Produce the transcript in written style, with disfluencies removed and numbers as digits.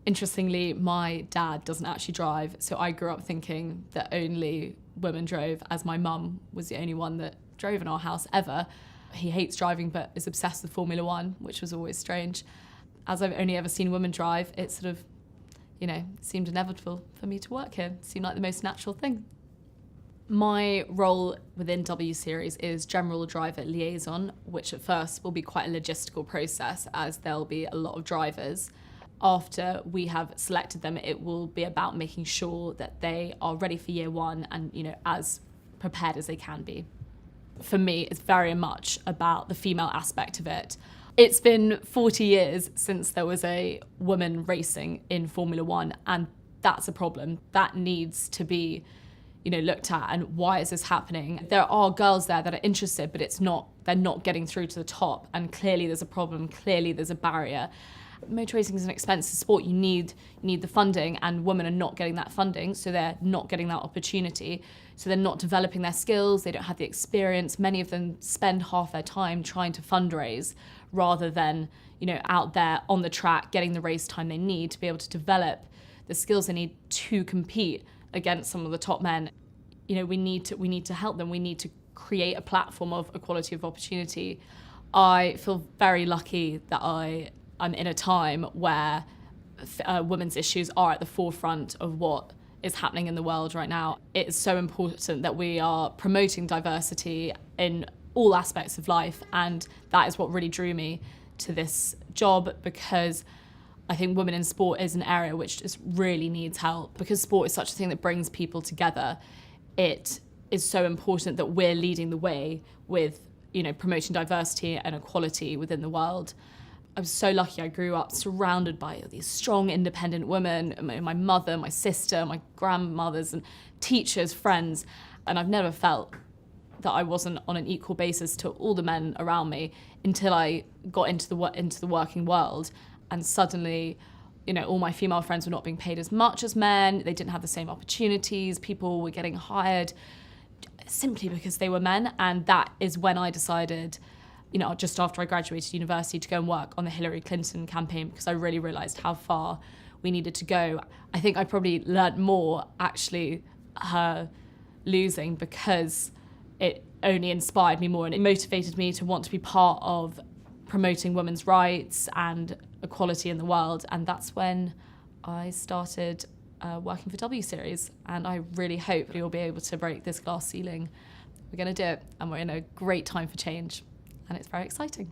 Interestingly, my dad doesn't actually drive, so I grew up thinking that only women drove, as my mum was the only one that drove in our house ever. He hates driving but is obsessed with Formula One, which was always strange. As I've only ever seen women drive, it sort of, seemed inevitable for me to work here. It seemed like the most natural thing. My role within W Series is General Driver Liaison, which at first will be quite a logistical process as there'll be a lot of drivers. After we have selected them, it will be about making sure that they are ready for year one and, as prepared as they can be. For me, it's very much about the female aspect of it. It's been 40 years since there was a woman racing in Formula One, and that's a problem. That needs to be looked at, and why is this happening? There are girls there that are interested, but they're not getting through to the top, and clearly there's a problem, clearly there's a barrier. Motor racing is an expensive sport. You need the funding, and women are not getting that funding, so they're not getting that opportunity. So they're not developing their skills, they don't have the experience. Many of them spend half their time trying to fundraise rather than, out there on the track getting the race time they need to be able to develop the skills they need to compete against some of the top men. We need to help them. We need to create a platform of equality of opportunity. I feel very lucky that I'm in a time where women's issues are at the forefront of what is happening in the world right now. It is so important that we are promoting diversity in all aspects of life, and that is what really drew me to this job, because I think women in sport is an area which just really needs help. Because sport is such a thing that brings people together, it is so important that we're leading the way with promoting diversity and equality within the world. I was so lucky. I grew up surrounded by these strong, independent women, my mother, my sister, my grandmothers, and teachers, friends. And I've never felt that I wasn't on an equal basis to all the men around me until I got into the working world. And suddenly, all my female friends were not being paid as much as men. They didn't have the same opportunities. People were getting hired simply because they were men. And that is when I decided, just after I graduated university, to go and work on the Hillary Clinton campaign, because I really realised how far we needed to go. I think I probably learnt more, actually, her losing, because it only inspired me more and it motivated me to want to be part of promoting women's rights and equality in the world. And that's when I started working for W Series, and I really hope we will be able to break this glass ceiling. We're going to do it, and we're in a great time for change. And it's very exciting.